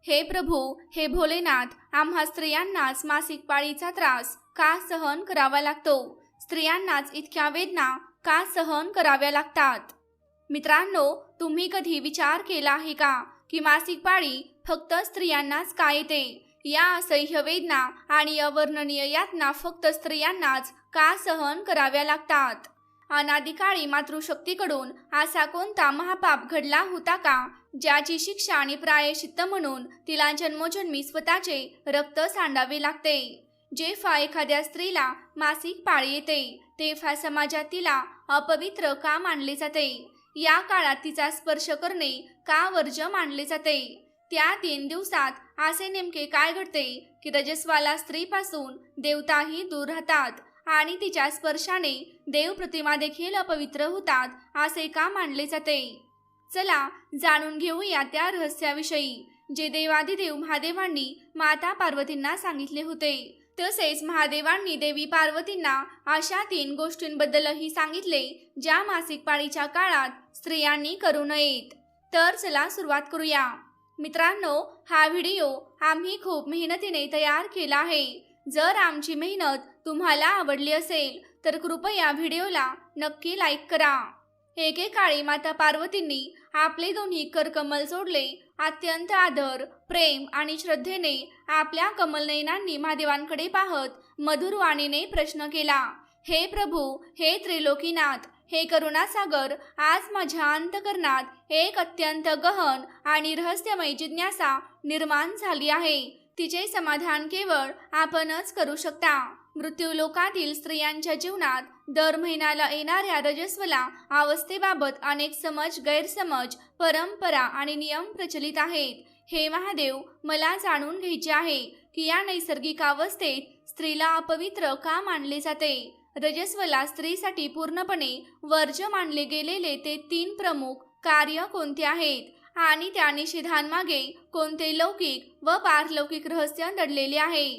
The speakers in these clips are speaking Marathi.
हे प्रभू, हे भोलेनाथ, आम्हा स्त्रियांनाच मासिक पाळीचा त्रास का सहन करावा लागतो? स्त्रियांनाच इतक्या वेदना का सहन कराव्या लागतात? मित्रांनो, तुम्ही कधी विचार केला आहे का की मासिक पाळी फक्त स्त्रियांनाच का येते? या असह्य वेदना आणि अवर्णनीय यातना फक्त स्त्रियांनाच का सहन कराव्या लागतात? अनादिकाळी मातृशक्तीकडून असा कोणता महापाप घडला होता का, ज्याची शिक्षा आणि प्रायश्चित्त म्हणून तिला जन्मोजन्मी स्वतःचे रक्त सांडावे लागते? जेव्हा एखाद्या स्त्रीला मासिक पाळी येते तेव्हा समाजात तिला अपवित्र का मानले जाते? या काळात तिचा स्पर्श करणे का वर्ज्य मानले जाते? त्या 3 दिवसात असे नेमके काय घडते की रजस्वाला स्त्रीपासून देवताही दूर राहतात आणि तिच्या स्पर्शाने देवप्रतिमा देखील अपवित्र होतात असे का मानले जाते? चला जाणून घेऊया त्या रहस्याविषयी, जे देवादिदेव महादेवांनी माता पार्वतींना सांगितले होते. तसेच महादेवांनी देवी पार्वतींना अशा 3 गोष्टींबद्दलही सांगितले ज्या मासिक पाळीच्या काळात स्त्रियांनी करू नयेत. तर चला सुरुवात करूया. मित्रांनो, हा व्हिडिओ आम्ही खूप मेहनतीने तयार केला आहे. जर आमची मेहनत तुम्हाला आवडली असेल तर कृपया व्हिडिओला नक्की लाईक करा. एकेकाळी माता पार्वतींनी आपले दोन्ही करकमल जोडले. अत्यंत आदर, प्रेम आणि श्रद्धेने आपल्या कमलनयनांनी महादेवांकडे पाहत मधुर वाणीने प्रश्न केला, हे प्रभू, हे त्रिलोकीनाथ, हे करुणासागर, आज माझ्या अंतःकरणात एक अत्यंत गहन आणि रहस्यमय जिज्ञासा निर्माण झाली आहे. तिचे समाधान केवळ आपणच करू शकता. मृत्यूलोकातील स्त्रियांच्या जीवनात दर महिन्याला येणाऱ्या रजस्वला अवस्थेबाबत अनेक समज, गैरसमज, परंपरा आणि नियम प्रचलित आहेत. हे महादेव, मला जाणून घ्यायचे आहे की या नैसर्गिक अवस्थेत स्त्रीला अपवित्र का मानले जाते? रजस्वला स्त्रीसाठी पूर्णपणे वर्ज्य मानले गेलेले ते 3 प्रमुख कार्य कोणते आहेत आणि त्या निषेधांमागे कोणते लौकिक व पारलौकिक रहस्य दडलेले आहे?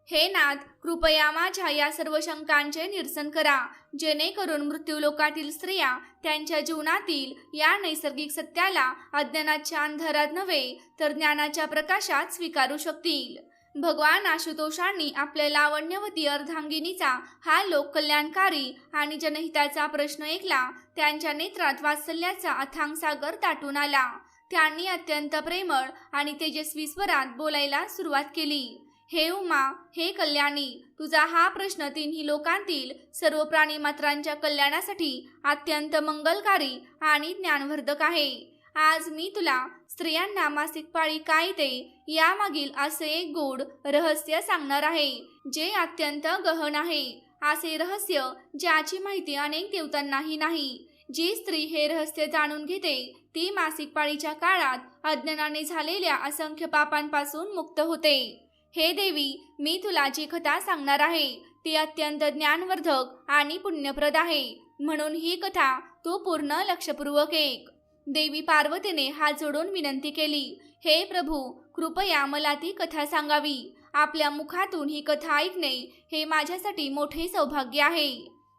हे नाथ, कृपया माझ्या या सर्व शंकांचे निरसन करा, जेणेकरून मृत्यूलोकातील स्त्रिया त्यांच्या जीवनातील या नैसर्गिक सत्याला अज्ञानाच्या अंधारात नव्हे तर ज्ञानाच्या प्रकाशात स्वीकारू शकतील. भगवान आशुतोषांनी आपल्या लावण्यवती अर्धांगिनीचा हा लोककल्याणकारी आणि जनहिताचा प्रश्न ऐकला. त्यांच्या नेत्रात वात्सल्याचा अथांग सागर दाटून आला. त्यांनी अत्यंत प्रेमळ आणि तेजस्वी स्वरात बोलायला सुरुवात केली. हे उमा, हे कल्याणी, तुझा हा प्रश्न 3ही लोकांतील सर्व प्राणी मात्रांच्या कल्याणासाठी अत्यंत मंगलकारी आणि ज्ञानवर्धक आहे. आज मी तुला स्त्रियांना मासिक पाळी का येते यामागील असे एक गूढ रहस्य सांगणार आहे, जे अत्यंत गहन आहे. असे रहस्य ज्याची माहिती अनेक देवतांनाही नाही. जी स्त्री हे रहस्य जाणून घेते ती मासिक पाळीच्या काळात अज्ञानाने झालेल्या असंख्य पापांपासून मुक्त होते. हे देवी, मी तुला जी कथा सांगणार आहे ती अत्यंत ज्ञानवर्धक आणि पुण्यप्रद आहे, म्हणून ही कथा तू पूर्ण लक्षपूर्वक ऐक. देवी पार्वतीने हात जोडून विनंती केली, हे प्रभू, कृपया मला ती कथा सांगावी. आपल्या मुखातून ही कथा ऐकणे हे माझ्यासाठी मोठे सौभाग्य आहे.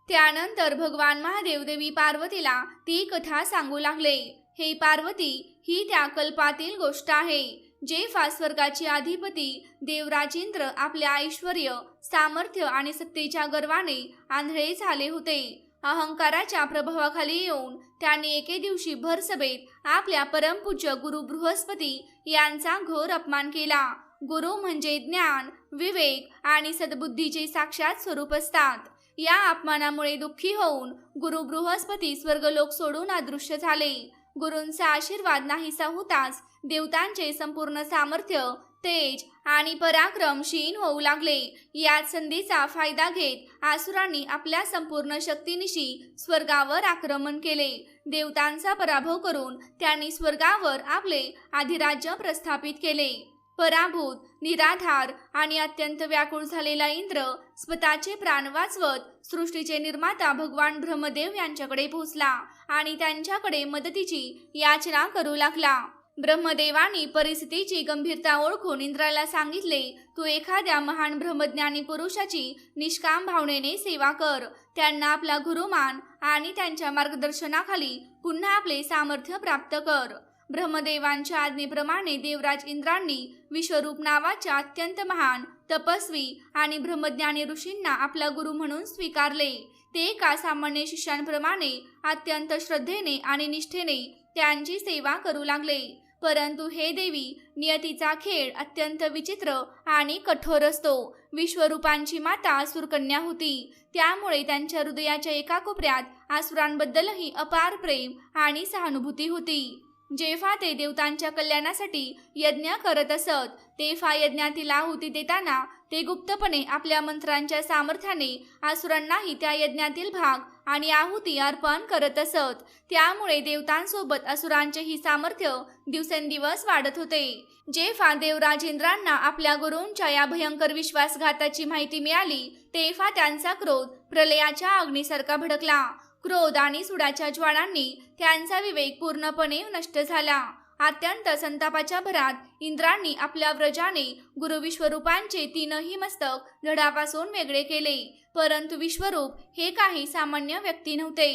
त्यानंतर भगवान महादेव देवी पार्वतीला ती कथा सांगू लागले. हे पार्वती, ही त्या कल्पातील गोष्ट आहे जेव्हा स्वर्गाचे अधिपती देवराजेंद्र आपल्या ऐश्वर्य, सामर्थ्य आणि सत्तेच्या गर्वाने आंधळे झाले होते. अहंकाराच्या प्रभावाखाली येऊन त्यांनी एके दिवशी भर सभेत आपल्या परमपूज्य गुरु बृहस्पती यांचा घोर अपमान केला. गुरु म्हणजे ज्ञान, विवेक आणि सद्बुद्धीचे साक्षात स्वरूप असतात. या अपमानामुळे दुःखी होऊन गुरु बृहस्पती स्वर्गलोक सोडून अदृश्य झाले. गुरूंचा आशीर्वाद नाहीसा होताच देवतांचे संपूर्ण सामर्थ्य, तेज आणि पराक्रम क्षीण होऊ लागले. याच संधीचा फायदा घेत आसुरांनी आपल्या संपूर्ण शक्तीनिशी स्वर्गावर आक्रमण केले. देवतांचा पराभव करून त्यांनी स्वर्गावर आपले अधिराज्य प्रस्थापित केले. पराभूत, निराधार आणि अत्यंत व्याकुळ झालेला इंद्र स्वतःचे प्राण वाचवत सृष्टीचे निर्माता भगवान ब्रह्मदेव यांच्याकडे पोहोचला आणि त्यांच्याकडे मदतीची याचना करू लागला. ब्रह्मदेवानी परिस्थितीची गंभीरता ओळखून इंद्राला सांगितले, तू एखाद्या महान ब्रह्मज्ञानी पुरुषाची निष्काम भावनेने सेवा कर. त्यांना आपला गुरु मान आणि त्यांच्या मार्गदर्शनाखाली पुन्हा आपले सामर्थ्य प्राप्त कर. ब्रह्मदेवांच्या आज्ञेप्रमाणे देवराज इंद्रांनी विश्वरूप नावाच्या अत्यंत महान तपस्वी आणि ब्रह्मज्ञानी ऋषींना आपला गुरु म्हणून स्वीकारले। ते एका सामान्य शिष्यांप्रमाणे अत्यंत श्रद्धेने आणि निष्ठेने त्यांची सेवा करू लागले। परंतु हे देवी, नियतीचा खेळ अत्यंत विचित्र आणि कठोर असतो। विश्वरूपांची माता असुरकन्या होती, त्यामुळे त्यांच्या हृदयाच्या एका कोपऱ्यात असुरांबद्दलही अपार प्रेम आणि सहानुभूती होती। जेव्हा ते देवतांच्या कल्याणासाठी यज्ञ करत असत, तेव्हा यज्ञातील आहुती देताना ते गुप्तपणे आपल्या मंत्रांच्या सामर्थ्याने असुरांनाही त्या यज्ञातील भाग आणि आहुती अर्पण करत असत। त्यामुळे देवतांसोबत असुरांचेही सामर्थ्य दिवसेंदिवस वाढत होते। जेव्हा देवराज इंद्रांना आपल्या गुरूंच्या या भयंकर विश्वासघाताची माहिती मिळाली, तेव्हा त्यांचा क्रोध प्रलयाच्या अग्नीसारखा भडकला। क्रोध आणि सुडाच्या ज्वाळांनी त्यांचा विवेक पूर्णपणे नष्ट झाला। अत्यंत संतापाच्या भरात इंद्रांनी आपल्या व्रजाने गुरु विश्वरूपांचे तीनही मस्तक धडापासून वेगळे केले। परंतु विश्वरूप हे काही सामान्य व्यक्ती नव्हते,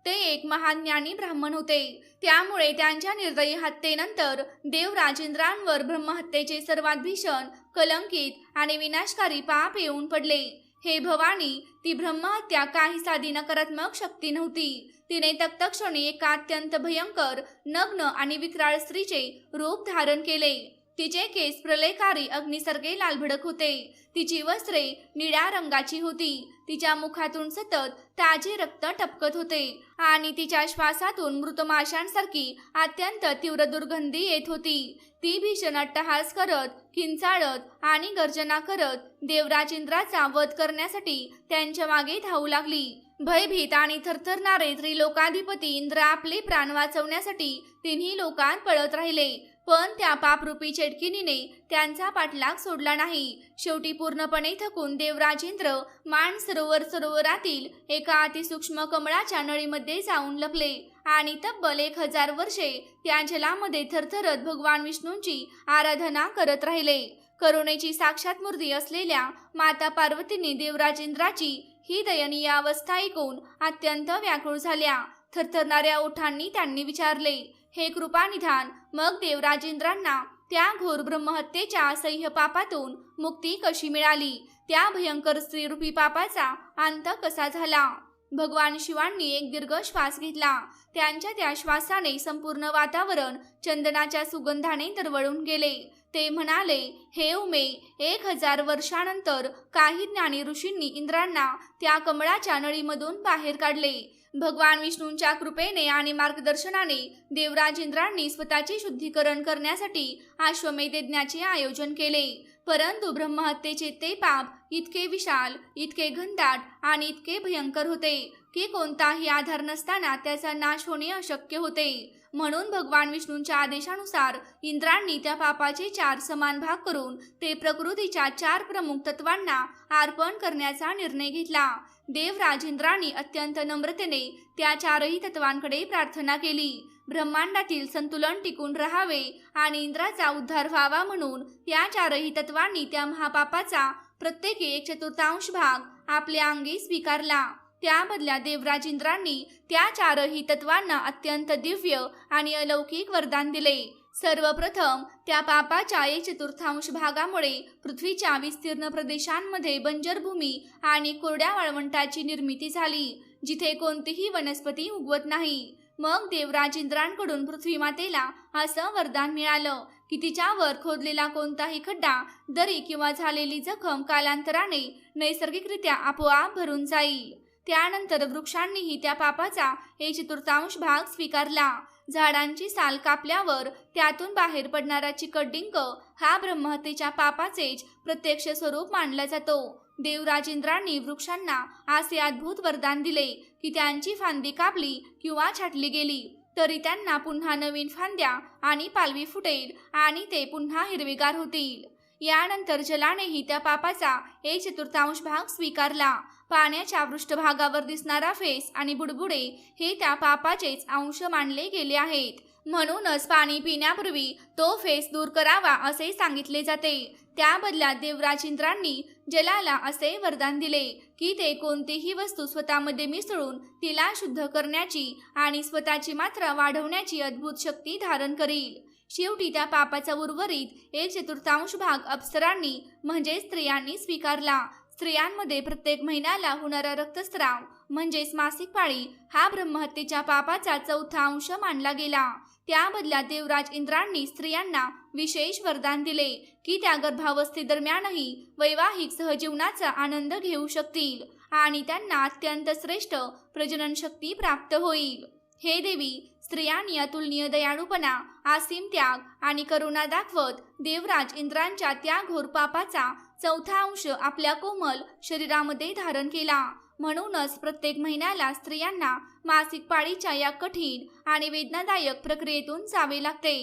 ते एक महान ज्ञानी ब्राह्मण होते। त्यामुळे त्यांच्या निर्दयी हत्येनंतर देवराज इंद्रांवर ब्रह्महत्येचे सर्वात भीषण, कलंकित आणि विनाशकारी पाप येऊन पडले। हे भवानी, ती ब्रह्महत्या काही साधी नकारात्मक शक्ती नव्हती। तिने तत्क्षणी एका अत्यंत भयंकर, नग्न आणि विक्राळ स्त्रीचे रूप धारण केले। तिचे केस प्रलयकारी अग्नीसारखे लालभडक होते। तिची वस्त्रे निळ्या रंगाची होती। तिच्या मुखातून सतत ताजे रक्त टपकत होते आणि तिच्या श्वासातून मृत माशांसारखी अत्यंत तीव्र दुर्गंधी येत होती। ती भीषण अट्टहास करत, किंचाळत आणि गर्जना करत देवराज इंद्राचा वध करण्यासाठी त्यांच्या मागे धावू लागली। भयभीत आणि थरथरणारे त्रिलोकाधिपती इंद्र आपले प्राण वाचवण्यासाठी तिन्ही लोकात पळत राहिले, पण त्या पापरूपी चेटकिनीने त्यांचा पाठलाग सोडला नाही। शेवटी पूर्णपणे थकून देवराज इंद्र सरोवरातील एका अतिसूक्ष्म कमळाच्या नळीमध्ये जाऊन लपले आणि तब्बल 1000 वर्षे त्या जलामध्ये थरथरत भगवान विष्णूंची आराधना करत राहिले। करुणेची साक्षात मूर्ती असलेल्या माता पार्वतीने देवराज इंद्राची ही दयनीय अवस्था ऐकून अत्यंत व्याकुळ झाल्या। थरथरणाऱ्या ओठांनी त्यांनी विचारले, हे कृपानिधान, मग देवराज इंद्रांना त्या घोर ब्रह्महत्येच्या असह्य पापातून मुक्ती कशी मिळाली? त्या भयंकर स्त्रीरूपी पापाचा अंत कसा झाला? भगवान शिवांनी एक दीर्घ श्वास घेतला। त्यांच्या त्या श्वासाने संपूर्ण वातावरण चंदनाच्या सुगंधाने दरवळून गेले। ते म्हणाले, हे उमे, 1000 वर्षानंतर काही ज्ञानी ऋषींनी इंद्रांना त्या कमळाच्या नळीमधून बाहेर काढले। भगवान विष्णूंच्या कृपेने आणि मार्गदर्शनाने देवराज इंद्रांनी स्वतःचे शुद्धीकरण करण्यासाठी अश्वमेध यज्ञाचे आयोजन केले। परंतु ब्रह्महत्येचे ते पाप इतके विशाल, इतके घनदाट आणि इतके भयंकर होते की कोणताही आधार नसताना त्याचा नाश होणे अशक्य होते। म्हणून भगवान विष्णूंच्या आदेशानुसार इंद्रांनी त्या पापाचे 4 समान भाग करून ते प्रकृतीच्या 4 प्रमुख तत्वांना अर्पण करण्याचा निर्णय घेतला। देवराज इंद्रांनी अत्यंत नम्रतेने त्या 4ही तत्वांकडे प्रार्थना केली। ब्रह्मांडातील संतुलन टिकून राहावे आणि इंद्राचा उद्धार व्हावा म्हणून या 4ही तत्वांनी त्या महापापाचा प्रत्येकी 1/4 भाग आपल्या अंगी स्वीकारला। त्या बदल्यात देवराज इंद्रांनी त्या 4ही तत्वांना अत्यंत दिव्य आणि अलौकिक वरदान दिले। सर्वप्रथम त्या पापाच्या 1/4 भागामुळे पृथ्वीच्या विस्तीर्ण प्रदेशांमध्ये बंजर भूमी आणि कोरड्या वाळवंटाची निर्मिती झाली, जिथे कोणतीही वनस्पती उगवत नाही। मग देवराज इंद्रांकडून पृथ्वी मातेला असं वरदान मिळालं की तिच्यावर खोदलेला कोणताही खड्डा, दरी किंवा झालेली जखम कालांतराने नैसर्गिकरित्या आपोआप भरून जाईल। त्यानंतर वृक्षांनीही त्या पापाचा 1/4 भाग स्वीकारला। झाडांची साल कापल्यावर त्यातून बाहेर पडणारा चिकट डिंक हा ब्रह्महत्येच्या पापाचेच प्रत्यक्ष स्वरूप मानला जातो। देवराज इंद्रांनी वृक्षांना असे अद्भुत वरदान दिले की त्यांची फांदी कापली किंवा छाटली गेली तरी त्यांना पुन्हा नवीन फांद्या आणि पालवी फुटेल आणि ते पुन्हा हिरवेगार होतील। यानंतर जलानेही त्या पापाचा 1/4 भाग स्वीकारला। पाण्याच्या पृष्ठभागावर दिसणारा फेस आणि बुडबुडे हे त्या पापाचेच अंश मानले गेले आहेत। म्हणूनच पाणी पिण्यापूर्वी तो फेस दूर करावा असे सांगितले जाते। त्या बदल्यात देवराज इंद्रांनी जलाला असे वरदान दिले की ते कोणतीही वस्तू स्वतःमध्ये मिसळून तिला शुद्ध करण्याची आणि स्वतःची मात्रा वाढवण्याची अद्भुत शक्ती धारण करील. शेवटी त्या पापाचा उर्वरित 1/4 भाग अप्सरांनी म्हणजे स्त्रियांनी स्वीकारला. स्त्रियांमध्ये प्रत्येक महिन्याला होणारा रक्तस्राव म्हणजेच मासिक पाळी हा ब्रह्महत्येच्या पापाचा 1/4 अंश मानला गेला. त्या बदल्यात देवराज इंद्रांनी स्त्रियांना विशेष वरदान दिले की त्या गर्भावस्थेदरम्यानही वैवाहिक सहजीवनाचा आनंद घेऊ शकतील आणि त्यांना अत्यंत श्रेष्ठ प्रजनन शक्ती प्राप्त होईल. हे देवी, स्त्रियांनी अतुलनीय दयाळूपणा, असीम त्याग आणि करुणा दाखवत देवराज इंद्रांच्या त्या घोर पापाचा 1/4 अंश आपल्या कोमल शरीरामध्ये धारण केला. म्हणूनच प्रत्येक महिन्याला स्त्रियांना मासिक पाळीच्या या कठीण आणि वेदनादायक प्रक्रियेतून जावे लागते.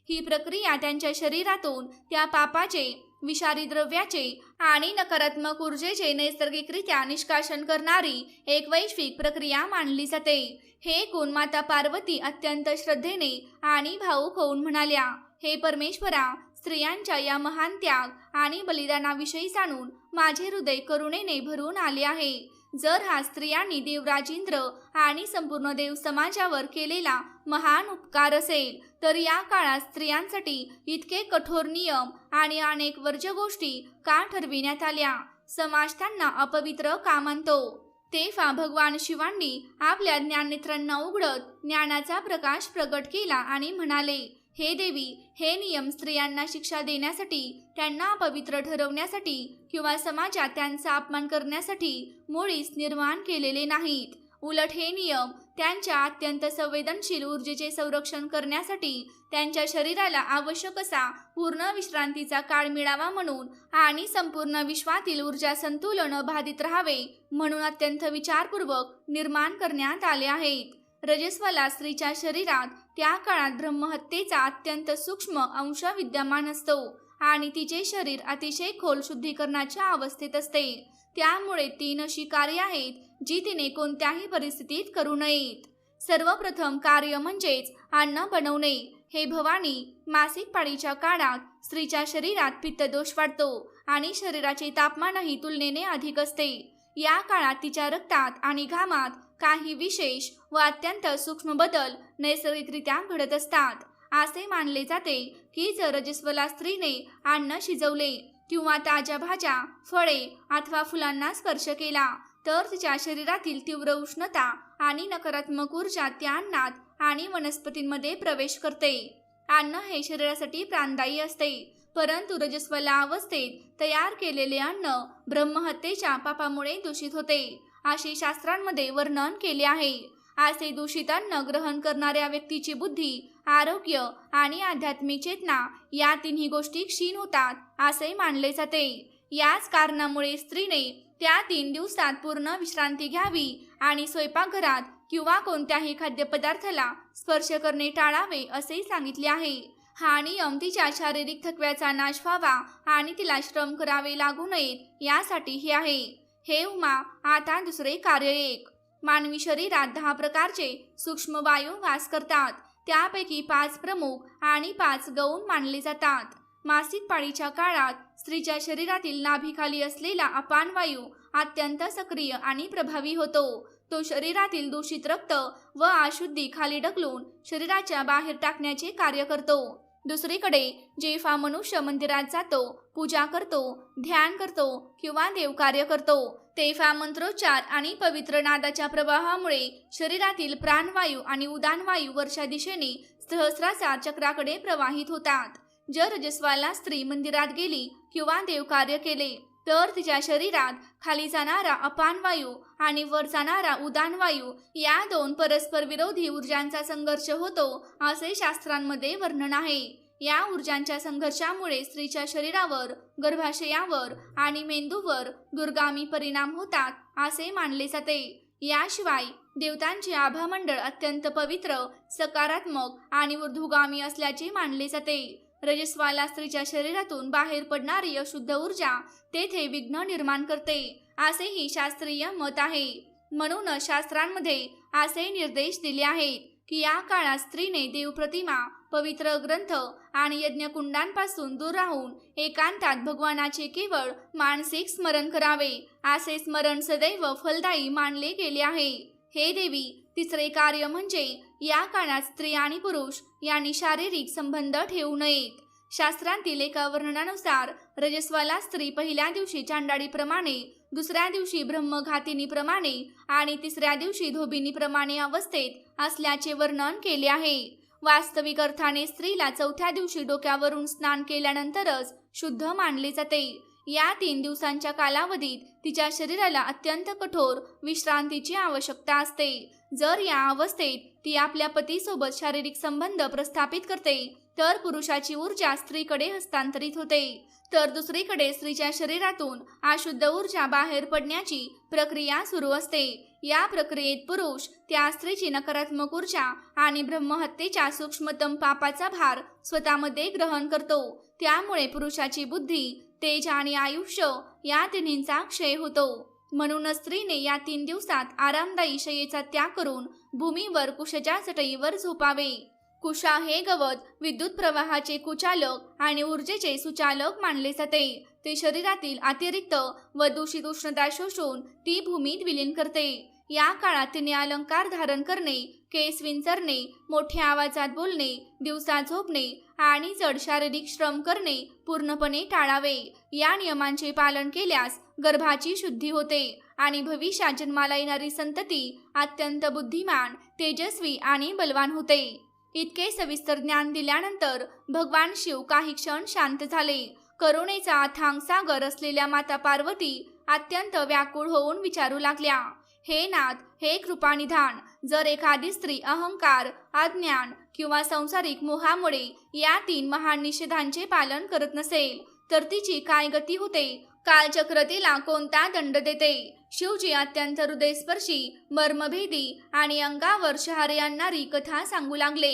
ही प्रक्रिया त्यांच्या शरीरातून त्या पापाचे, विषारी द्रव्याचे आणि नकारात्मक ऊर्जेचे नैसर्गिकरित्या निष्कासन करणारी एक वैश्विक प्रक्रिया मानली जाते. हे ऐकून माता पार्वती अत्यंत श्रद्धेने आणि भावुक होऊन म्हणाल्या, हे परमेश्वरा, स्त्रियांच्या या महान त्याग आणि बलिदानाविषयी जाणून माझे हृदय करुणेने भरून आले आहे. जर हा स्त्रियांनी देवराज इंद्र आणि संपूर्ण देव समाजावर केलेला महान उपकार असेल तर या काळात स्त्रियांसाठी इतके कठोर नियम आणि अनेक वर्ज्य गोष्टी का ठरविण्यात आल्या? समाज त्यांना अपवित्र का मानतो? तेव्हा भगवान शिवांनी आपल्या ज्ञाननेत्रांना उघडत ज्ञानाचा प्रकाश प्रगट केला आणि म्हणाले, हे देवी, हे नियम स्त्रियांना शिक्षा देण्यासाठी, त्यांना अपवित्र ठरवण्यासाठी किंवा समाजात त्यांचा अपमान करण्यासाठी मुळीच निर्माण केलेले नाहीत. उलट हे नियम त्यांच्या अत्यंत संवेदनशील ऊर्जेचे संरक्षण करण्यासाठी, त्यांच्या शरीराला आवश्यक असा पूर्ण विश्रांतीचा काळ मिळावा म्हणून आणि संपूर्ण विश्वातील ऊर्जा संतुलन बाधित राहावे म्हणून अत्यंत विचारपूर्वक निर्माण करण्यात आले आहेत. रजस्वला स्त्रीच्या शरीरात त्या काळात ब्रह्महत्येचा अत्यंत सूक्ष्म अंश विद्यमान असतो आणि तिचे शरीर अतिशय खोल शुद्धीकरणाच्या अवस्थेत असते. त्यामुळे 3 अशी कार्य आहेत जी तिने कोणत्याही परिस्थितीत करू नयेत. सर्वप्रथम कार्य म्हणजेच अन्न बनवणे. हे भवानी, मासिक पाळीच्या काळात स्त्रीच्या शरीरात पित्तदोष वाढतो आणि शरीराचे तापमानही तुलनेने अधिक असते. या काळात तिच्या रक्तात आणि घामात काही विशेष व अत्यंत सूक्ष्म बदल नैसर्गिकरित्या घडत असतात. असे मानले जाते की जर रजस्वला स्त्रीने अन्न शिजवले किंवा ताज्या भाज्या, फळे अथवा फुलांना स्पर्श केला तर तिच्या शरीरातील तीव्र उष्णता आणि नकारात्मक ऊर्जा त्या अन्नात आणि वनस्पतींमध्ये प्रवेश करते. अन्न हे शरीरासाठी प्राणदायी असते, परंतु रजस्वला अवस्थेत तयार केलेले अन्न ब्रह्महत्येच्या पापामुळे दूषित होते असे शास्त्रांमध्ये वर्णन केले आहे. असे दूषित अन्न ग्रहण करणाऱ्या व्यक्तीची बुद्धी, आरोग्य आणि आध्यात्मिक चेतना या 3ही गोष्टी क्षीण होतात असे मानले जाते. याच कारणामुळे स्त्रीने त्या 3 दिवसात पूर्ण विश्रांती घ्यावी आणि स्वयंपाकघरात किंवा कोणत्याही खाद्यपदार्थाला स्पर्श करणे टाळावे असे सांगितले आहे. हा नियम तिच्या शारीरिक थकव्याचा नाश व्हावा आणि तिला श्रम करावे लागू नयेत यासाठीही आहे. हे उमा, आता दुसरे कार्य 1. मानवी शरीरात 10 प्रकारचे सूक्ष्म वायू वास करतात. त्यापैकी 5 प्रमुख आणि 5 गौण मानले जातात. मासिक पाळीच्या काळात स्त्रीच्या शरीरातील नाभीखाली असलेला अपान वायू अत्यंत सक्रिय आणि प्रभावी होतो. तो शरीरातील दूषित रक्त व अशुद्धी खाली ढकलून शरीराच्या बाहेर टाकण्याचे कार्य करतो. दुसरीकडे जेव्हा मनुष्य मंदिरात जातो, पूजा करतो, ध्यान करतो किंवा देवकार्य करतो तेव्हा मंत्रोच्चार आणि पवित्र नादाच्या प्रवाहामुळे शरीरातील प्राणवायू आणि उदानवायू वरच्या दिशेने सहस्राचा चक्राकडे प्रवाहित होतात. जर रजस्वाला स्त्री मंदिरात गेली किंवा देवकार्य केले तर तिच्या शरीरात खाली जाणारा अपान वायू आणि वर जाणारा उदान वायू या 2 परस्पर विरोधी ऊर्जांचा संघर्ष होतो असे शास्त्रांमध्ये वर्णन आहे. या ऊर्जांच्या संघर्षामुळे स्त्रीच्या शरीरावर, गर्भाशयावर आणि मेंदूवर दुर्गामी परिणाम होतात असे मानले जाते. याशिवाय देवतांचे आभामंडळ अत्यंत पवित्र, सकारात्मक आणि ऊर्ध्वगामी असल्याचे मानले जाते. रजस्वाला स्त्रीच्या शरीरातून बाहेर पडणारी अशुद्ध ऊर्जा तेथे विघ्न निर्माण करते असेही शास्त्रीय मत आहे. म्हणूनच शास्त्रांमध्ये असे निर्देश दिले आहेत की या काळात स्त्रीने देवप्रतिमा, पवित्र ग्रंथ आणि यज्ञकुंडांपासून दूर राहून एकांतात भगवानाचे केवळ मानसिक स्मरण करावे. असे स्मरण सदैव फलदायी मानले गेले आहे. हे देवी, तिसरे कार्य म्हणजे या काळात स्त्री आणि पुरुष यांनी शारीरिक संबंध ठेवू नयेत. शास्त्रांतील एका वर्णनानुसार रजस्वाला स्त्री पहिल्या दिवशी चांडाळीप्रमाणे, दुसऱ्या दिवशी ब्रह्मघातिनीप्रमाणे आणि तिसऱ्या दिवशी धोबिनीप्रमाणे अवस्थेत असल्याचे वर्णन केले आहे. वास्तविक अर्थाने स्त्रीला चौथ्या दिवशी डोक्यावरून स्नान केल्यानंतरच शुद्ध मानले जाते. या 3 दिवसांच्या कालावधीत तिच्या शरीराला अत्यंत कठोर विश्रांतीची आवश्यकता असते. जर या अवस्थेत ती आपल्या पतीसोबत शारीरिक संबंध प्रस्थापित करते तर पुरुषाची ऊर्जा स्त्रीकडे हस्तांतरित होते, तर दुसरीकडे स्त्रीच्या शरीरातून अशुद्ध ऊर्जा बाहेर पडण्याची प्रक्रिया सुरू असते. या प्रक्रियेत पुरुष त्या स्त्रीची नकारात्मक ऊर्जा आणि ब्रह्महत्येच्या सूक्ष्मतम पापाचा भार स्वतःमध्ये ग्रहण करतो. त्यामुळे पुरुषाची बुद्धी, तेज आणि आयुष्य या तिन्हींचा क्षय होतो. म्हणूनच स्त्रीने या 3 दिवसात आरामदायी शय्येचा त्याग करून भूमीवर कुशाच्या चटईवर झोपावे. कुशा हे गवत विद्युत प्रवाहाचे कुचालक आणि ऊर्जेचे सुचालक मानले जाते. ते शरीरातील अतिरिक्त व दूषित उष्णता शोषून ती भूमीत विलीन करते. या काळात तिने अलंकार धारण करणे, केस विंचरणे, मोठ्या आवाजात बोलणे, दिवसा झोपणे आणि जड शारीरिक श्रम करणे पूर्णपणे टाळावे. या नियमांचे पालन केल्यास गर्भाची शुद्धी होते आणि भविष्यात जन्माला येणारी संतती अत्यंत बुद्धिमान, तेजस्वी आणि बलवान होते. इतके सविस्तर ज्ञान दिल्यानंतर भगवान शिव काही क्षण शांत झाले. करुणेचा अथांग सागर असलेल्या माता पार्वती अत्यंत व्याकुळ होऊन विचारू लागल्या, हे नाथ, हे कृपानिधान, जर एखादी स्त्री अहंकार, अज्ञान किंवा संसारिक मोहामुळे या 3 महान निषेधांचे पालन करत नसेल तर तिची काय गती होते? कालचक्र तिला कोणता दंड देते? शिवजी अत्यंत हृदयस्पर्शी, मर्मभेदी आणि अंगावर शहारे आणणारी कथा सांगू लागले.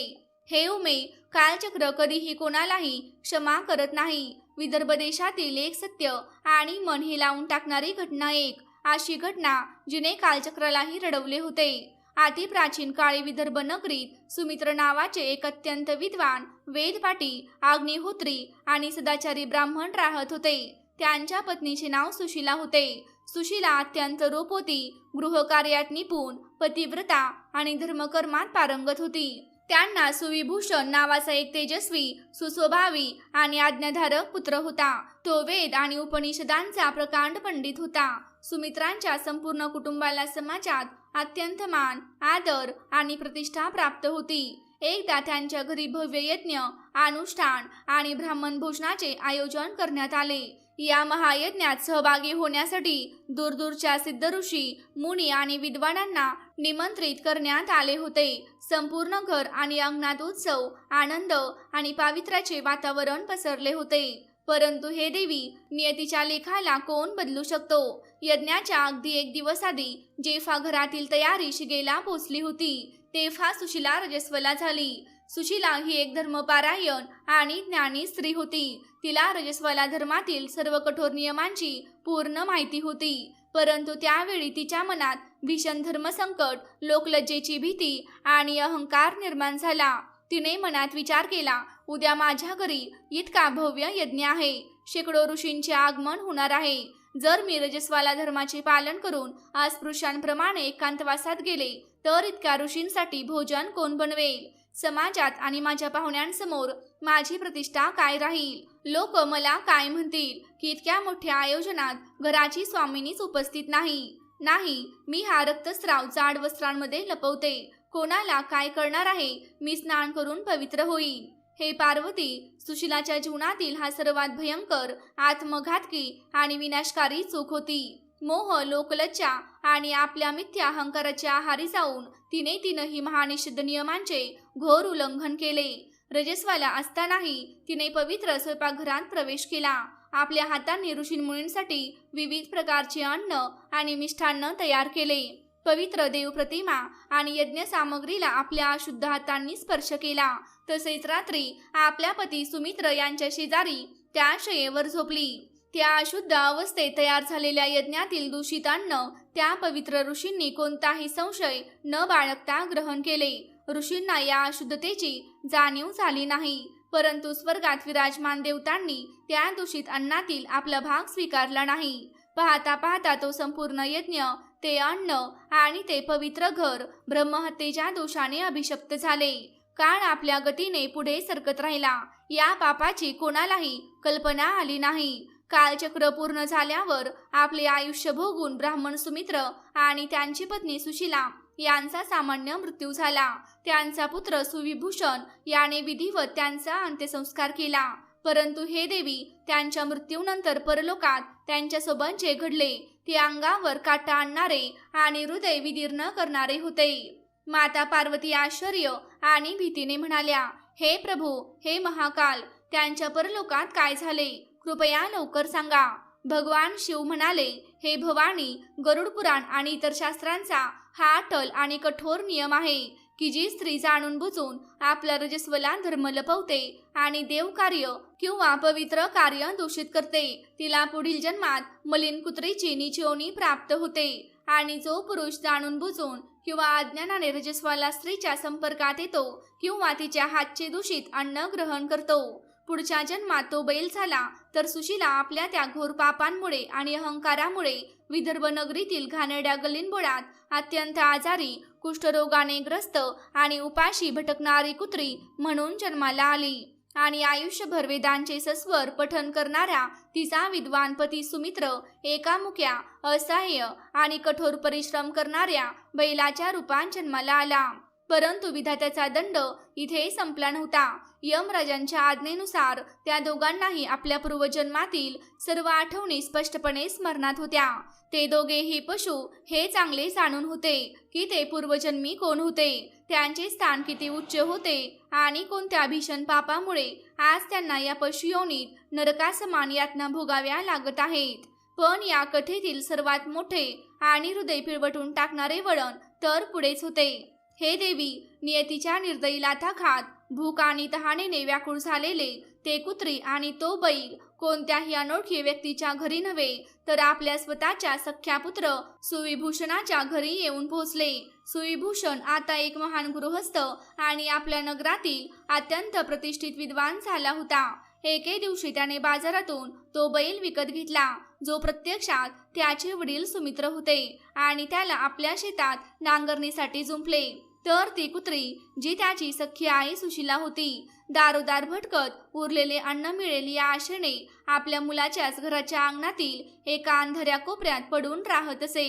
हे उमे, कालचक्र कधीही कोणालाही क्षमा करत नाही. विदर्भ देशातील एक सत्य आणि मन हे लावून टाकणारी घटना, एक अशी घटना जिने कालचक्रालाही रडवले होते. अति प्राचीन काळी विदर्भ नगरीत सुमित्र नावाचे एक अत्यंत विद्वान, वेदपाठी, अग्निहोत्री आणि सदाचारी ब्राह्मण राहत होते. त्यांच्या पत्नीचे नाव सुशीला होते. सुशीला अत्यंत रूप होती, गृहकार्यात निपुण, पतिव्रता आणि धर्मकर्मात पारंगत होती. त्यांना सुविभूषण नावाचा एक तेजस्वी, सुस्वभावी आणि आज्ञाधारक पुत्र होता. तो वेद आणि उपनिषदांचा प्रकांड पंडित होता. सुमित्रांच्या संपूर्ण कुटुंबाला समाजात अत्यंत मान, आदर आणि प्रतिष्ठा प्राप्त होती. एकदा त्यांच्या घरी भव्य यज्ञ, अनुष्ठान आणि ब्राह्मण भोजनाचे आयोजन करण्यात आले. या महायज्ञात सहभागी होण्यासाठी दूरदूरच्या सिद्ध ऋषी, मुनी आणि विद्वानांना निमंत्रित करण्यात आले होते. संपूर्ण घर आणि अंगणात उत्सव, आनंद आणि पावित्र्याचे वातावरण पसरले होते. परंतु हे देवी, नियतीच्या लेखाला कोण बदलू शकतो? यज्ञाच्या अगदी 1 दिवस आधी जेव्हा घरातील तयारी शिगेला पोचली होती तेव्हा सुशीला रजस्वला झाली. सुशीला ही एक धर्मपारायण आणि ज्ञानी स्त्री होती. तिला रजस्वला धर्मातील सर्व कठोर नियमांची पूर्ण माहिती होती. परंतु त्यावेळी तिच्या मनात भीषण धर्मसंकट, लोकलज्जेची भीती आणि अहंकार निर्माण झाला. तिने मनात विचार केला, उद्या माझ्या घरी इतका भव्य यज्ञ आहे, शेकडो ऋषींचे आगमन होणार आहे. जर मी रजस्वाला धर्माचे पालन करून अस्पृश्यांप्रमाणे एकांतवासात गेले तर इतक्या ऋषींसाठी भोजन कोण बनवेल? समाजात आणि माझ्या पाहुण्यांसमोर माझी प्रतिष्ठा काय राहील? लोक मला काय म्हणतील की इतक्या मोठ्या आयोजनात घराची स्वामिनीच उपस्थित नाही. मी हा रक्तस्राव जाड वस्त्रांमध्ये लपवते. कोणाला काय करणार आहे? मी स्नान करून पवित्र होईन. हे पार्वती, सुशीलाच्या जीवनातील हा सर्वात भयंकर, आत्मघातकी आणि विनाशकारी चूक होती. मोह, लोकलज्जा आणि आपल्या मिथ्या अहंकाराच्या आहारी जाऊन तिने 3ही महानिषिद्ध नियमांचे घोर उल्लंघन केले. रजस्वाला असतानाही तिने पवित्र स्वयंपाकघरात प्रवेश केला. आपल्या हातांनी ऋषीमुनींसाठी विविध प्रकारचे अन्न आणि मिष्ठान्न तयार केले. पवित्र देवप्रतिमा आणि यज्ञ सामग्रीला आपल्या अशुद्ध हातांनी स्पर्श केला. तसेच रात्री आपल्या पती सुमित्र यांच्या शेजारी त्या शय्येवर झोपली. त्या अशुद्ध अवस्थेत तयार झालेल्या यज्ञातील दूषित अन्न त्या पवित्र ऋषींनी कोणताही संशय न बाळगता ग्रहण केले. ऋषींना या अशुद्धतेची जाणीव झाली नाही, परंतु स्वर्गात विराजमान देवतांनी त्या दूषित अन्नातील आपला भाग स्वीकारला नाही. पाहता पाहता तो संपूर्ण यज्ञ, ते अन्न आणि ते पवित्र घर ब्रह्महत्येच्या दोषाने अभिशप्त झाले. काळ आपल्या गतीने पुढे सरकत राहिला. या पापाची कोणालाही कल्पना आली नाही. कालचक्र पूर्ण झाल्यावर आपले आयुष्य भोगून ब्राह्मण सुमित्र आणि त्यांची पत्नी सुशीला यांचा सामान्य मृत्यू झाला. त्यांचा पुत्र सुविभूषण याने विधिवत त्यांचा अंत्यसंस्कार केला. परंतु हे देवी, त्यांच्या मृत्यूनंतर परलोकात त्यांच्यासोबत जे घडले ते अंगावर काटा आणणारे आणि हृदय विदीर्ण करणारे होते. माता पार्वती आश्चर्य आणि भीतीने म्हणाल्या, हे प्रभू, हे महाकाल, त्यांच्या परलोकात काय झाले? कृपया लवकर सांगा. भगवान शिव म्हणाले, हे भवानी, गरुड पुराण आणि इतर शास्त्रांचा हा अटल आणि कठोर नियम आहे की जी स्त्री जाणून बुजून आपला रजस्वला धर्म लपवते आणि देव कार्य किंवा पवित्र कार्य दूषित करते, तिला पुढील जन्मात मलिन कुत्रीची नीच योनी प्राप्त होते. आणि जो पुरुष जाणून बुजून किंवा अज्ञानाने रजस्वाला स्त्रीच्या संपर्कात येतो किंवा तिच्या हातचे दूषित अन्न ग्रहण करतो, पुढच्या जन्मात तो बैल झाला तर सुशीला आपल्या त्या घोर पापांमुळे आणि अहंकारामुळे विदर्भ नगरीतील घाणेरड्या गलिंबोळात अत्यंत आजारी, कुष्ठरोगाने ग्रस्त आणि उपाशी भटकणारी कुत्री म्हणून जन्माला आली. आणि आयुष्यभर वेदांचे सस्वर पठन करणारा तिचा विद्वान पती सुमित्र एका मुक्या, असहाय्य आणि कठोर परिश्रम करणाऱ्या बैलाच्या रूपात जन्माला आला. परंतु विधात्याचा दंड इथे संपला नव्हता. यमराजांच्या आज्ञेनुसार त्या दोघांनाही आपल्या पूर्वजन्मातील सर्व आठवणी स्पष्टपणे स्मरणात होत्या. ते दोघेही पशु हे चांगले जाणून होते की ते पूर्वजन्मी कोण होते, त्यांचे स्थान किती उच्च होते आणि कोणत्या भीषण पापामुळे आज त्यांना या पशुयोनीत नरकासमान यातना भोगाव्या लागत आहेत. पण या कथेतील सर्वात मोठे आणि हृदय पिळवटून टाकणारे वळण तर पुढेच होते. हे देवी, नियतीच्या निर्दयी लाथा खात भूक आणि तहानेने व्याकुळ झालेले ते कुत्री आणि तो बैल कोणत्याही अनोळखी व्यक्तीच्या घरी नव्हे तर आपल्या स्वतःच्या सख्या पुत्र सुविभूषणाच्या घरी येऊन पोहोचले. सुविभूषण आता एक महान गृहस्थ आणि आपल्या नगरातील अत्यंत प्रतिष्ठित विद्वान झाला होता. एके दिवशी त्याने बाजारातून तो बैल विकत घेतला जो प्रत्यक्षात त्याचे वडील सुमित्र होते आणि त्याला आपल्या शेतात नांगरणीसाठी जुंपले. तर ती कुत्री जी त्याची सख्खी आई सुशीला होती, दारोदार भटकत उरलेले अन्न मिळेल या आशेने आपल्या मुलाच्याच घराच्या अंगणातील एका अंधाऱ्या कोपऱ्यात पडून राहत असे.